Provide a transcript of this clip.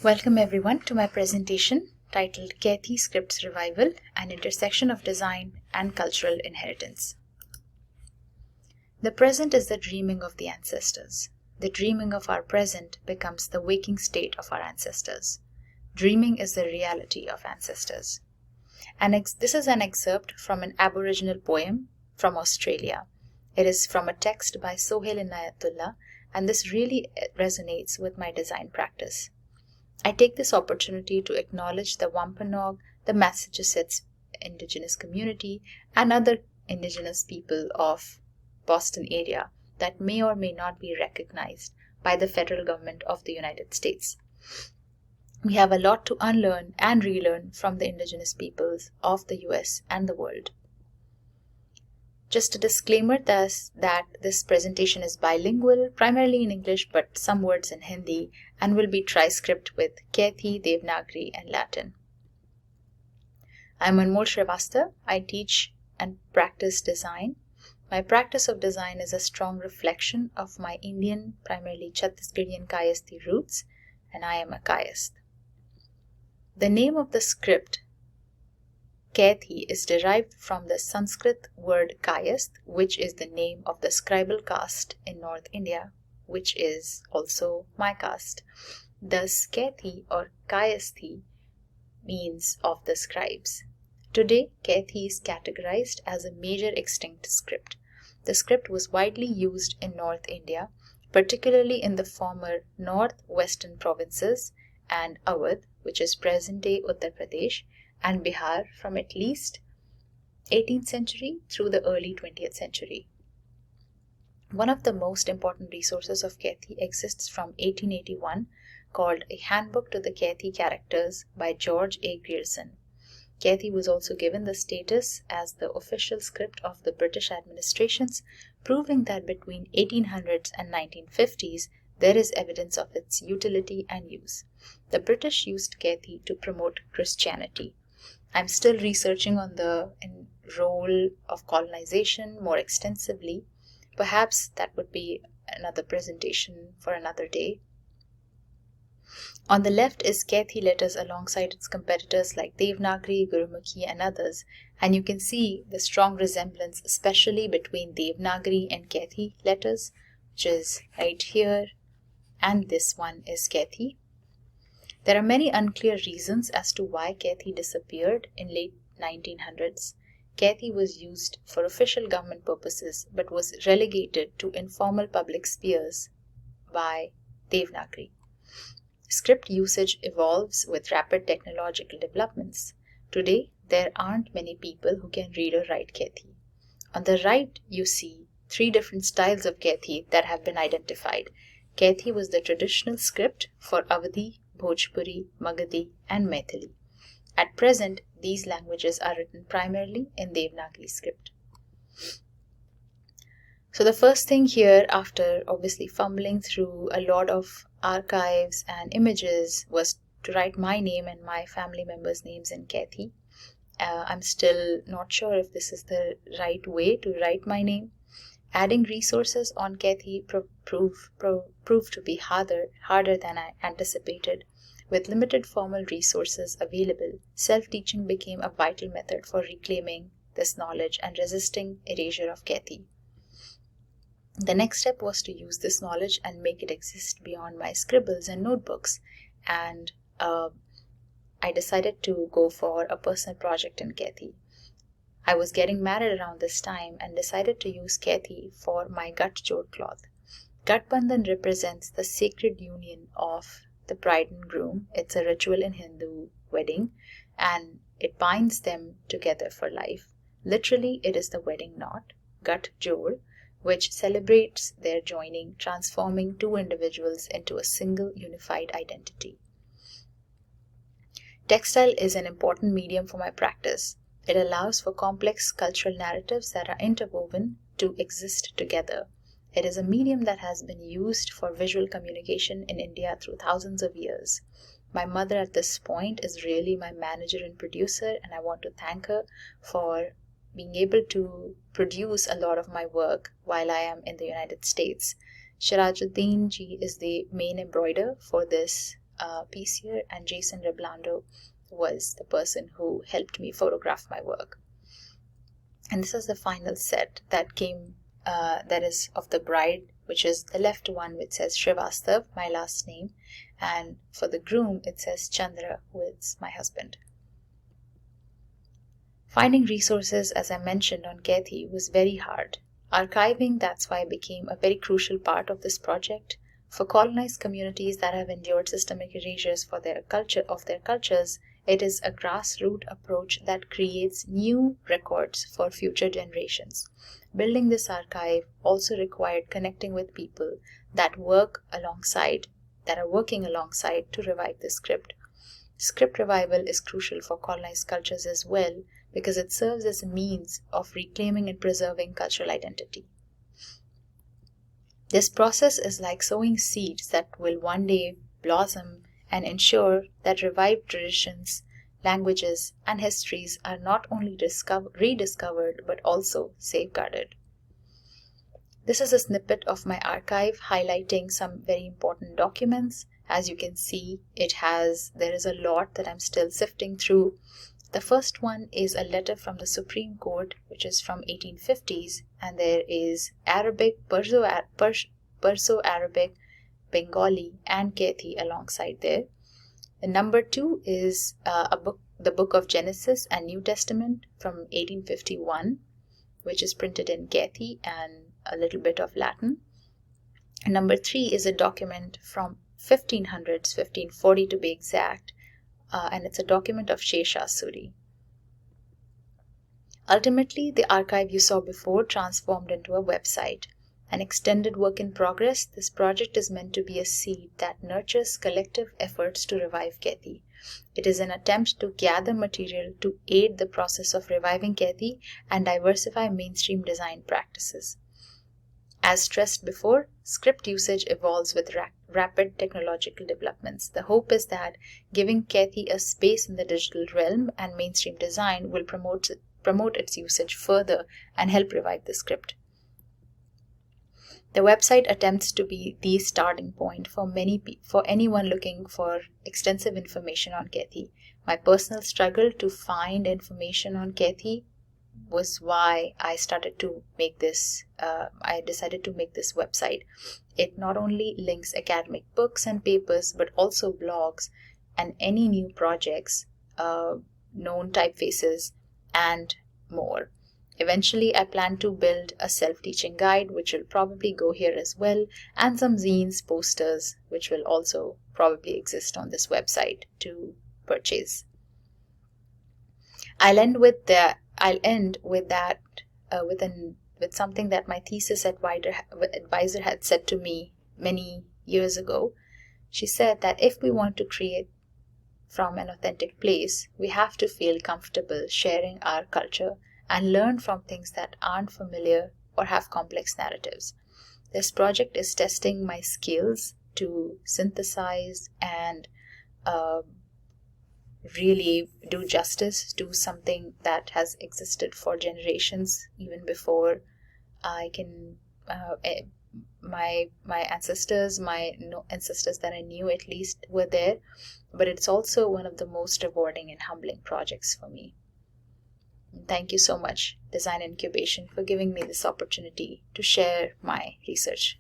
Welcome everyone to my presentation titled Kaithi Scripts Revival, an Intersection of Design and Cultural Inheritance. The present is the dreaming of the ancestors. The dreaming of our present becomes the waking state of our ancestors. Dreaming is the reality of ancestors. This is an excerpt from an Aboriginal poem from Australia. It is from a text by Sohail Inayatullah, and this really resonates with my design practice. I take this opportunity to acknowledge the Wampanoag, the Massachusetts indigenous community, and other indigenous people of Boston area that may or may not be recognized by the federal government of the United States. We have a lot to unlearn and relearn from the indigenous peoples of the US and the world. Just a disclaimer that this presentation is bilingual, primarily in English but some words in Hindi, and will be tri-script with Kaithi, Devanagari and Latin. I am Anmol Shrivastava. I teach and practice design. My practice of design is a strong reflection of my Indian, primarily Chhattisgarhian Kaithi roots, and I am a Kayasth. The name of the script Kaithi is derived from the Sanskrit word Kayasth, which is the name of the scribal caste in North India, which is also my caste. Thus, Kaithi or Kayasthi means of the scribes. Today, Kaithi is categorized as a major extinct script. The script was widely used in North India, particularly in the former northwestern provinces and Awadh, which is present-day Uttar Pradesh, and Bihar from at least 18th century through the early 20th century. One of the most important resources of Kaithi exists from 1881 called A Handbook to the Kaithi Characters by George A. Grierson. Kaithi was also given the status as the official script of the British administrations, proving that between 1800s and 1950s there is evidence of its utility and use. The British used Kaithi to promote Christianity. I'm still researching on the role of colonization more extensively. Perhaps that would be another presentation for another day. On the left is Kaithi letters alongside its competitors like Devanagari, Gurumukhi and others, and you can see the strong resemblance especially between Devanagari and Kaithi letters, which is right here, and this one is Kaithi. There are many unclear reasons as to why Kaithi disappeared in late 1900s. Kaithi was used for official government purposes but was relegated to informal public spheres by Devanagari. Script usage evolves with rapid technological developments. Today, there aren't many people who can read or write Kaithi. On the right, you see three different styles of Kaithi that have been identified. Kaithi was the traditional script for Awadhi, Bhojpuri, Magadhi and Maithili. At present, these languages are written primarily in Devanagari script. So the first thing here, after obviously fumbling through a lot of archives and images, was to write my name and my family members' names in Kaithi. I'm still not sure if this is the right way to write my name. Adding resources on Kaithi proved to be harder than I anticipated. With limited formal resources available, self-teaching became a vital method for reclaiming this knowledge and resisting erasure of Kaithi. The next step was to use this knowledge and make it exist beyond my scribbles and notebooks, and I decided to go for a personal project in Kaithi. I was getting married around this time and decided to use Kaithi for my Gat Jod cloth. Gat Bandhan represents the sacred union of the bride and groom. It's a ritual in Hindu wedding and it binds them together for life. Literally, it is the wedding knot, Gat Jod, which celebrates their joining, transforming two individuals into a single unified identity. Textile is an important medium for my practice. It allows for complex cultural narratives that are interwoven to exist together. It is a medium that has been used for visual communication in India through thousands of years. My mother at this point is really my manager and producer, and I want to thank her for being able to produce a lot of my work while I am in the United States. Shirajuddin ji is the main embroider for this piece here, and Jason Reblando was the person who helped me photograph my work. And this is the final set that came, that is of the bride, which is the left one, which says Shrivastava, my last name, and for the groom it says Chandra, who is my husband. Finding resources, as I mentioned, on Kaithi was very hard. Archiving, that's why, became a very crucial part of this project. For colonized communities that have endured systemic erasures of their cultures, it is a grassroots approach that creates new records for future generations. Building this archive also required connecting with people that are working alongside to revive the script. Script revival is crucial for colonized cultures as well, because it serves as a means of reclaiming and preserving cultural identity. This process is like sowing seeds that will one day blossom and ensure that revived traditions, languages, and histories are not only rediscovered but also safeguarded. This is a snippet of my archive highlighting some very important documents. As you can see, there is a lot that I'm still sifting through. The first one is a letter from the Supreme Court, which is from 1850s, and there is Arabic, Perso-Arabic, Bengali, and Kaithi alongside there. And number 2 is the book of Genesis and New Testament from 1851, which is printed in Kaithi and a little bit of Latin. And number 3 is a document from 1500s, 1540 to be exact, and it's a document of Shesha Suri. Ultimately, the archive you saw before transformed into a website. An extended work in progress, this project is meant to be a seed that nurtures collective efforts to revive Kaithi. It is an attempt to gather material to aid the process of reviving Kaithi and diversify mainstream design practices. As stressed before, script usage evolves with rapid technological developments. The hope is that giving Kaithi a space in the digital realm and mainstream design will promote its usage further and help revive the script. The website attempts to be the starting point for anyone looking for extensive information on Kaithi. My personal struggle to find information on Kaithi was why I decided to make this website. It not only links academic books and papers, but also blogs and any new projects, known typefaces, and more. Eventually, I plan to build a self-teaching guide, which will probably go here as well, and some zines, posters, which will also probably exist on this website to purchase. I'll end with something that my thesis advisor had said to me many years ago. She said that if we want to create from an authentic place, we have to feel comfortable sharing our culture and learn from things that aren't familiar or have complex narratives. This project is testing my skills to synthesize and really do justice to something that has existed for generations, even before I can my ancestors that I knew at least were there. But it's also one of the most rewarding and humbling projects for me. Thank you so much, Design Incubation, for giving me this opportunity to share my research.